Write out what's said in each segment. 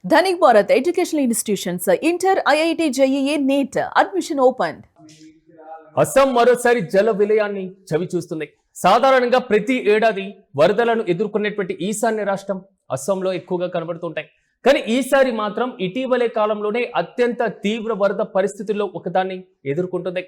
Dhanik Bharat Educational Institutions, Inter, IIT, JEE, NEET, admission open. Assam మరోసారి జల విలయాన్ని చవి చూస్తుంది. సాధారణంగా ప్రతి ఏడాది వరదలను ఎదుర్కొనేటువంటి ఈశాన్య రాష్ట్రం అస్సాంలో ఎక్కువగా కనబడుతుంటాయి. కానీ ఈసారి మాత్రం ఇటీవలే కాలంలోనే అత్యంత తీవ్ర వరద పరిస్థితుల్లో ఒకదాన్ని ఎదుర్కొంటుంది.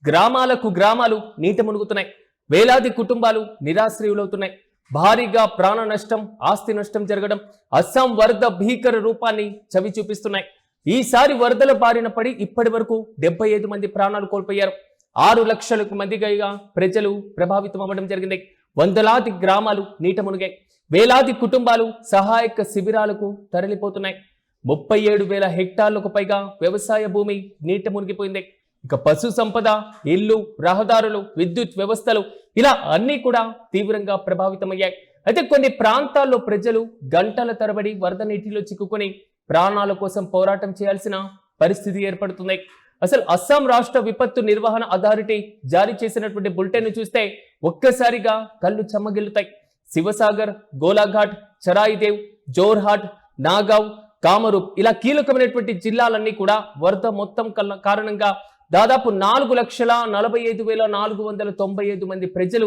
గ్రామాలకు గ్రామాలు నీట మునుగుతున్నాయి. వేలాది కుటుంబాలు నిరాశ్రయులవుతున్నాయి. భారీగా ప్రాణ నష్టం, ఆస్తి నష్టం జరగడం అస్సాం వరద భీకర రూపాన్ని చవి చూపిస్తున్నాయి. ఈసారి వరదల బారిన పడి ఇప్పటి వరకు 75 మంది ప్రాణాలు కోల్పోయారు. 6 లక్షలకు మందిగా ప్రజలు ప్రభావితం అవ్వడం జరిగింది. వందలాది గ్రామాలు నీట మునిగాయి. వేలాది కుటుంబాలు సహాయక శిబిరాలకు తరలిపోతున్నాయి. 37,000 హెక్టార్లకు పైగా వ్యవసాయ భూమి నీట మునిగిపోయింది. ఇక పశు సంపద, ఇల్లు, రహదారులు, విద్యుత్ వ్యవస్థలు ఇలా అన్నీ కూడా తీవ్రంగా ప్రభావితమయ్యాయి. అయితే కొన్ని ప్రాంతాల్లో ప్రజలు గంటల తరబడి వరద నీటిలో చిక్కుకొని ప్రాణాల కోసం పోరాటం చేయాల్సిన పరిస్థితి ఏర్పడుతుంది. అసలు అస్సాం రాష్ట్ర విపత్తు నిర్వహణ అథారిటీ జారీ చేసినటువంటి బులెటిన్ చూస్తే ఒక్కసారిగా కళ్ళు చెమ్మగిల్లుతాయి. శివసాగర్, గోలాఘాట్, చరాయిదేవ్, జోర్హాట్, నాగావ్, కామరూప్ ఇలా కీలకమైనటువంటి జిల్లాలన్నీ కూడా వరద మొత్తం కారణంగా దాదాపు 4,45,495 మంది ప్రజలు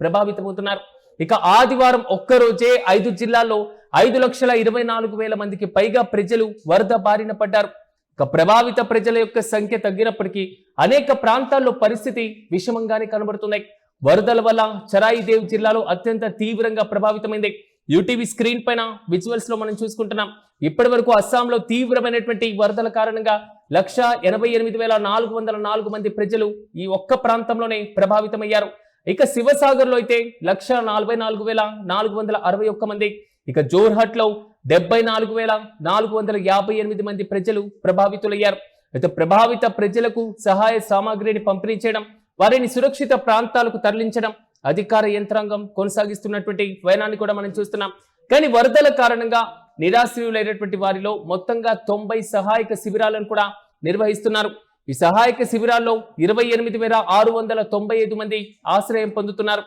ప్రభావితమవుతున్నారు. ఇక ఆదివారం ఒక్కరోజే 5 జిల్లాల్లో 5,24,000 మందికి పైగా ప్రజలు వరద బారిన పడ్డారు. ఇక ప్రభావిత ప్రజల యొక్క సంఖ్య తగ్గినప్పటికీ అనేక ప్రాంతాల్లో పరిస్థితి విషమంగానే కనబడుతున్నాయి. వరదల వల్ల చరాయిదేవ్ జిల్లాలో అత్యంత తీవ్రంగా ప్రభావితమైంది. యూటీవీ స్క్రీన్ పైన విజువల్స్ లో మనం చూసుకుంటున్నాం. ఇప్పటి వరకు అస్సాంలో తీవ్రమైనటువంటి వరదల కారణంగా 1,88,404 మంది ప్రజలు ఈ ఒక్క ప్రాంతంలోనే ప్రభావితమయ్యారు. ఇక శివసాగర్ లో అయితే 1,44,461 మంది, ఇక జోర్హట్ లో 74,458 మంది ప్రజలు ప్రభావితులయ్యారు. అయితే ప్రభావిత ప్రజలకు సహాయ సామాగ్రిని పంపిణీ చేయడం, వారిని సురక్షిత ప్రాంతాలకు తరలించడం అధికార యంత్రాంగం కొనసాగిస్తున్నటువంటి వైనాన్ని కూడా మనం చూస్తున్నాం. కానీ వరదల కారణంగా నిరాశ్రయులైనటువంటి వారిలో మొత్తంగా 90 సహాయక శిబిరాలను కూడా నిర్వహిస్తున్నారు. ఈ సహాయక శిబిరాల్లో 28,695 మంది ఆశ్రయం పొందుతున్నారు.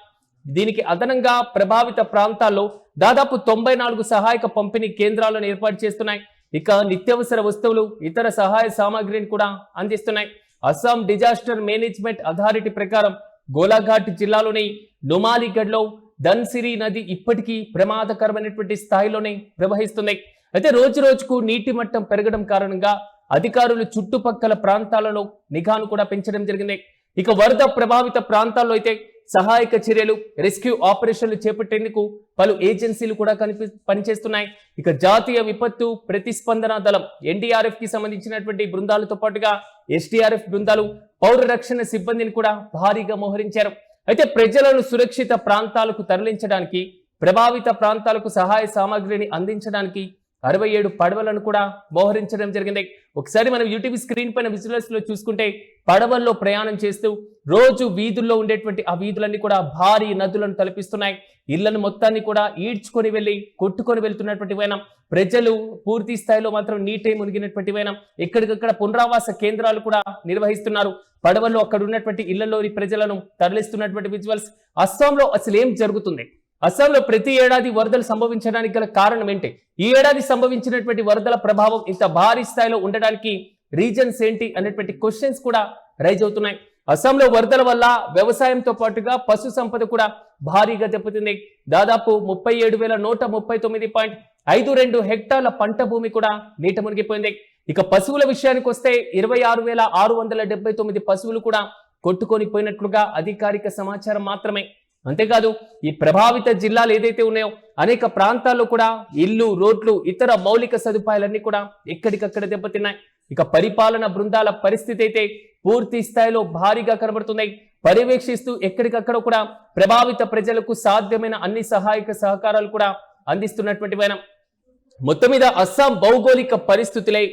దీనికి అదనంగా ప్రభావిత ప్రాంతాల్లో దాదాపు 94 సహాయక పంపిణీ కేంద్రాలను ఏర్పాటు చేస్తున్నాయి. ఇక నిత్యావసర వస్తువులు, ఇతర సహాయ సామాగ్రిని కూడా అందిస్తున్నాయి. అస్సాం డిజాస్టర్ మేనేజ్మెంట్ అథారిటీ ప్రకారం గోలాఘాట్ జిల్లాలోని నుమాలిగఢ్ లో ధన్సిరి నది ఇప్పటికీ ప్రమాదకరమైనటువంటి స్థాయిలోనే ప్రవహిస్తుంది. అయితే రోజు రోజుకు నీటి మట్టం పెరగడం కారణంగా అధికారులు చుట్టుపక్కల ప్రాంతాలలో నిఘాను కూడా పెంచడం జరిగింది. ఇక వరద ప్రభావిత ప్రాంతాల్లో అయితే సహాయక చర్యలు, రెస్క్యూ ఆపరేషన్లు చేపట్టేందుకు పలు ఏజెన్సీలు కూడా పనిచేస్తున్నాయి. ఇక జాతీయ విపత్తు ప్రతిస్పందన దళం NDRF కి సంబంధించినటువంటి బృందాలతో పాటుగా SDRF బృందాలు, పౌర రక్షణ సిబ్బందిని కూడా భారీగా మోహరించారు. అయితే ప్రజలను సురక్షిత ప్రాంతాలకు తరలించడానికి, ప్రభావిత ప్రాంతాలకు సహాయ సామాగ్రిని అందించడానికి 67 పడవలను కూడా మోహరించడం జరిగింది. ఒకసారి మనం యూటీవీ స్క్రీన్ పైన విజువల్స్ లో చూసుకుంటే పడవల్లో ప్రయాణం చేస్తూ రోజు వీధుల్లో ఉండేటువంటి ఆ వీధులన్నీ కూడా భారీ నదులను తలపిస్తున్నాయి. ఇళ్లను మొత్తాన్ని కూడా ఈడ్చుకొని వెళ్ళి కొట్టుకొని వెళ్తున్నటువంటి వైనం, ప్రజలు పూర్తి స్థాయిలో మాత్రం నీటే మునిగినటువంటి వైనం. ఎక్కడికక్కడ పునరావాస కేంద్రాలు కూడా నిర్వహిస్తున్నారు. పడవల్లో అక్కడ ఉన్నటువంటి ఇళ్లలోని ప్రజలను తరలిస్తున్నటువంటి విజువల్స్. అస్సాంలో అసలు ఏం జరుగుతుంది? అస్సాంలో ప్రతి ఏడాది వరదలు సంభవించడానికి గల కారణం ఏంటి? ఈ ఏడాది సంభవించినటువంటి వరదల ప్రభావం ఇంత భారీ స్థాయిలో ఉండడానికి రీజన్స్ ఏంటి అనేటువంటి క్వశ్చన్స్ కూడా రైజ్ అవుతున్నాయి. అస్సాంలో వరదల వల్ల వ్యవసాయంతో పాటుగా పశు సంపద కూడా భారీగా దెబ్బతింది. దాదాపు 37,139.52 హెక్టార్ల పంట భూమి కూడా నీట మునిగిపోయింది. ఇక పశువుల విషయానికి వస్తే 26,679 పశువులు కూడా కొట్టుకొని పోయినట్లుగా అధికారిక సమాచారం మాత్రమే. అంతేకాదు ఈ ప్రభావిత జిల్లాలు ఏదైతే ఉన్నాయో అనేక ప్రాంతాల్లో కూడా ఇల్లు, రోడ్లు, ఇతర మౌలిక సదుపాయాలన్నీ కూడా ఎక్కడికక్కడ దెబ్బతిన్నాయి. ఇక పరిపాలన బృందాల పరిస్థితి అయితే పూర్తి స్థాయిలో భారీగా కనబడుతున్నాయి. పర్యవేక్షిస్తూ ఎక్కడికక్కడ కూడా ప్రభావిత ప్రజలకు సాధ్యమైన అన్ని సహాయక సహకారాలు కూడా అందిస్తున్నటువంటి వైనం. మొత్తం మీద అస్సాం భౌగోళిక పరిస్థితులే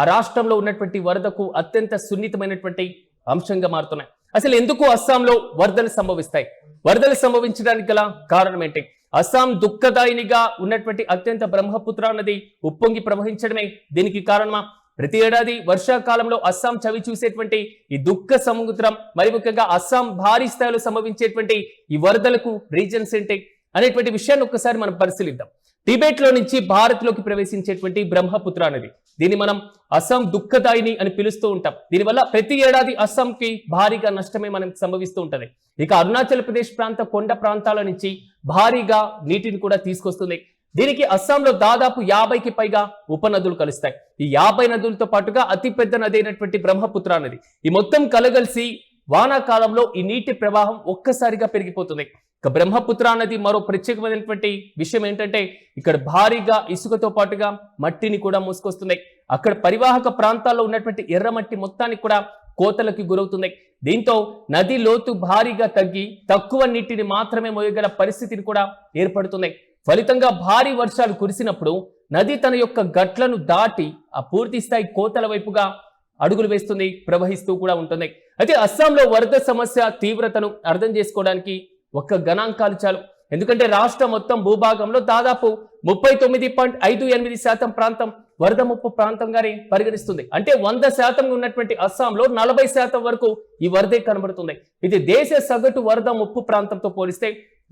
ఆ రాష్ట్రంలో ఉన్నటువంటి వరదకు అత్యంత సున్నితమైనటువంటి అంశంగా మారుతున్నాయి. అసలు ఎందుకు అస్సాంలో వరదలు సంభవిస్తాయి? వరదలు సంభవించడానికి గల కారణం ఏంటి? అస్సాం దుఃఖదాయినిగా ఉన్నటువంటి అత్యంత బ్రహ్మపుత్ర నది ఉప్పొంగి ప్రవహించడమే దీనికి కారణమా? ప్రతి ఏడాది వర్షాకాలంలో అస్సాం చవి చూసేటువంటి ఈ దుఃఖ సముద్రం, మరి ముఖ్యంగా అస్సాం భారీ స్థాయిలో సంభవించేటువంటి ఈ వరదలకు రీజన్స్ ఏంటి అనేటువంటి విషయాన్ని ఒక్కసారి మనం పరిశీలిద్దాం. టిబెట్ లో నుంచి భారత్ లోకి ప్రవేశించేటువంటి బ్రహ్మపుత్ర నది. దీన్ని మనం అస్సాం దుఃఖదాయిని అని పిలుస్తూ ఉంటాం. దీనివల్ల ప్రతి ఏడాది అస్సాంకి భారీగా నష్టమే మనకు సంభవిస్తూ ఉంటది. ఇక అరుణాచల్ ప్రదేశ్ ప్రాంత కొండ ప్రాంతాల నుంచి భారీగా నీటిని కూడా తీసుకొస్తుంది. దీనికి అస్సాంలో దాదాపు 50కి పైగా ఉపనదులు కలుస్తాయి. ఈ 50 నదులతో పాటుగా అతిపెద్ద నది అయినటువంటి బ్రహ్మపుత్ర నది, ఈ మొత్తం కలగలిసి వానాకాలంలో ఈ నీటి ప్రవాహం ఒక్కసారిగా పెరిగిపోతుంది. ఇక బ్రహ్మపుత్ర నది మరో ప్రత్యేకమైనటువంటి విషయం ఏంటంటే ఇక్కడ భారీగా ఇసుకతో పాటుగా మట్టిని కూడా మోసుకొస్తుంది. అక్కడ పరివాహక ప్రాంతాల్లో ఉన్నటువంటి ఎర్రమట్టి మొత్తానికి కూడా కోతలకి గురవుతుంది. దీంతో నది లోతు భారీగా తగ్గి తక్కువ నీటిని మాత్రమే మోయగల పరిస్థితిని కూడా ఏర్పడుతుంది. ఫలితంగా భారీ వర్షాలు కురిసినప్పుడు నది తన యొక్క గట్లను దాటి ఆ పూర్తి స్థాయి కోతల వైపుగా అడుగులు వేస్తుంది, ప్రవహిస్తూ కూడా ఉంటుంది. అయితే అస్సాంలో వరద సమస్య తీవ్రతను అర్థం చేసుకోవడానికి ఒక్క గణాంకాలు చాలు. ఎందుకంటే రాష్ట్రం మొత్తం భూభాగంలో దాదాపు 39.58% ప్రాంతం వరద ముప్పు ప్రాంతంగానే పరిగణిస్తుంది. అంటే 100% ఉన్నటువంటి అస్సాంలో 40% వరకు ఈ వరదే కనబడుతుంది. ఇది దేశ సగటు వరద ముప్పు ప్రాంతంతో పోలిస్తే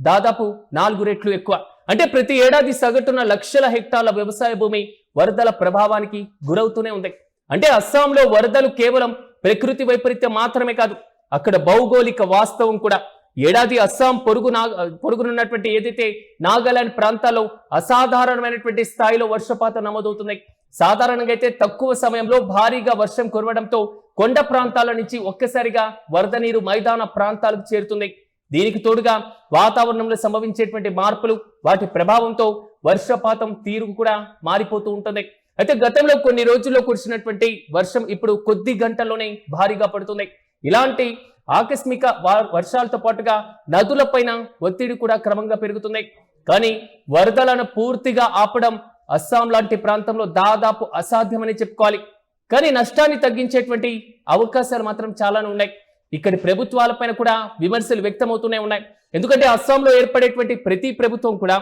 దాదాపు 4 రెట్లు ఎక్కువ. అంటే ప్రతి ఏడాది సగటున లక్షల హెక్టార్ల వ్యవసాయ భూమి వరదల ప్రభావానికి గురవుతూనే ఉంది. అంటే అస్సాంలో వరదలు కేవలం ప్రకృతి వైపరీత్యం మాత్రమే కాదు, అక్కడ భౌగోళిక వాస్తవం కూడా. ఏడాది అస్సాం పొరుగునున్నటువంటి ఏదైతే నాగాలాండ్ ప్రాంతాల్లో అసాధారణమైనటువంటి స్థాయిలో వర్షపాతం నమోదవుతుంది. సాధారణంగా అయితే తక్కువ సమయంలో భారీగా వర్షం కురవడంతో కొండ ప్రాంతాల నుంచి ఒక్కసారిగా వరద నీరు మైదాన ప్రాంతాలకు చేరుతుంది. దీనికి తోడుగా వాతావరణంలో సంభవించేటువంటి మార్పులు, వాటి ప్రభావంతో వర్షపాతం తీరు కూడా మారిపోతూ ఉంటుంది. అయితే గతంలో కొన్ని రోజుల్లో కురిసినటువంటి వర్షం ఇప్పుడు కొద్ది గంటల్లోనే భారీగా పడుతుంది. ఇలాంటి ఆకస్మిక వర్షాలతో పాటుగా నదులపైన ఒత్తిడి కూడా క్రమంగా పెరుగుతుంది. కానీ వరదలను పూర్తిగా ఆపడం అస్సాం లాంటి ప్రాంతంలో దాదాపు అసాధ్యమని చెప్పుకోవాలి. కానీ నష్టాన్ని తగ్గించేటువంటి అవకాశాలు మాత్రం చాలానే ఉన్నాయి. ఇక్కడి ప్రభుత్వాలపైన కూడా విమర్శలు వ్యక్తమవుతూనే ఉన్నాయి. ఎందుకంటే అస్సాంలో ఏర్పడేటువంటి ప్రతి ప్రభుత్వం కూడా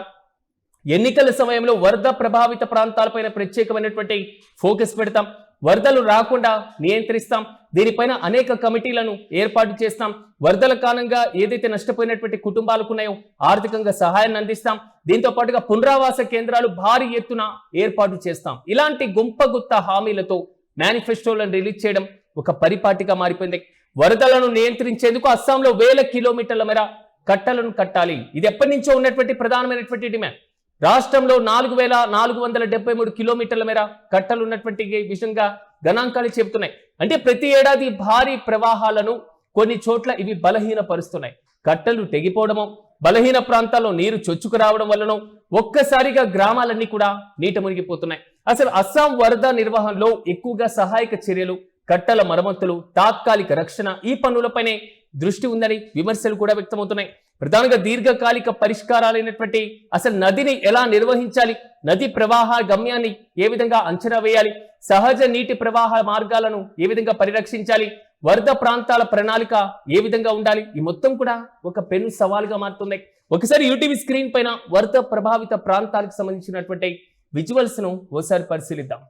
ఎన్నికల సమయంలో వరద ప్రభావిత ప్రాంతాలపైన ప్రత్యేకమైనటువంటి ఫోకస్ పెడతాం, వరదలు రాకుండా నియంత్రిస్తాం, దీనిపైన అనేక కమిటీలను ఏర్పాటు చేస్తాం, వరదల కారణంగా ఏదైతే నష్టపోయినటువంటి కుటుంబాలకు ఉన్నాయో ఆర్థికంగా సహాయాన్ని అందిస్తాం, దీంతో పాటుగా పునరావాస కేంద్రాలు భారీ ఎత్తున ఏర్పాటు చేస్తాం. ఇలాంటి గుంపగుత్త హామీలతో మేనిఫెస్టోలను రిలీజ్ చేయడం ఒక పరిపాటిగా మారిపోయింది. వరదలను నియంత్రించేందుకు అస్సాంలో 1000 కిలోమీటర్ల మేర కట్టలను కట్టాలి. ఇది ఎప్పటి నుంచో ఉన్నటువంటి ప్రధానమైనటువంటి డిమాండ్. రాష్ట్రంలో 4473 కిలోమీటర్ల మేర కట్టలు ఉన్నటువంటి విషయంగా గణాంకాలు చెబుతున్నాయి. అంటే ప్రతి ఏడాది భారీ ప్రవాహాలను కొన్ని చోట్ల ఇవి బలహీనపరుస్తున్నాయి. కట్టలు తెగిపోవడమో, బలహీన ప్రాంతాల్లో నీరు చొచ్చుకు రావడం వల్లనో ఒక్కసారిగా గ్రామాలన్నీ కూడా నీట మునిగిపోతున్నాయి. అసలు అస్సాం వరద నిర్వహణలో ఎక్కువగా సహాయక చర్యలు, కట్టల మరమ్మతులు, తాత్కాలిక రక్షణ, ఈ పనులపైనే దృష్టి ఉందని విమర్శలు కూడా వ్యక్తమవుతున్నాయి. ప్రధానంగా దీర్ఘకాలిక పరిష్కారాలైనటువంటి అసలు నదిని ఎలా నిర్వహించాలి, నది ప్రవాహ గమ్యాన్ని ఏ విధంగా అంచనా వేయాలి, సహజ నీటి ప్రవాహ మార్గాలను ఏ విధంగా పరిరక్షించాలి, వరద ప్రాంతాల ప్రణాళిక ఏ విధంగా ఉండాలి, ఈ మొత్తం కూడా ఒక పెను సవాలుగా మారుతుంది. ఒకసారి యూటీవీ స్క్రీన్ పైన వరద ప్రభావిత ప్రాంతాలకు సంబంధించినటువంటి విజువల్స్ ను ఓసారి పరిశీలిద్దాం.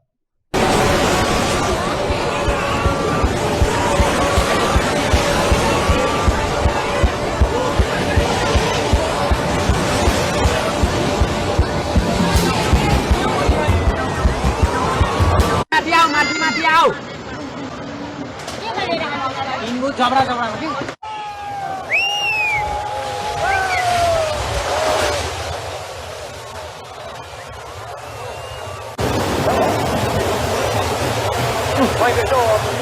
Find the door.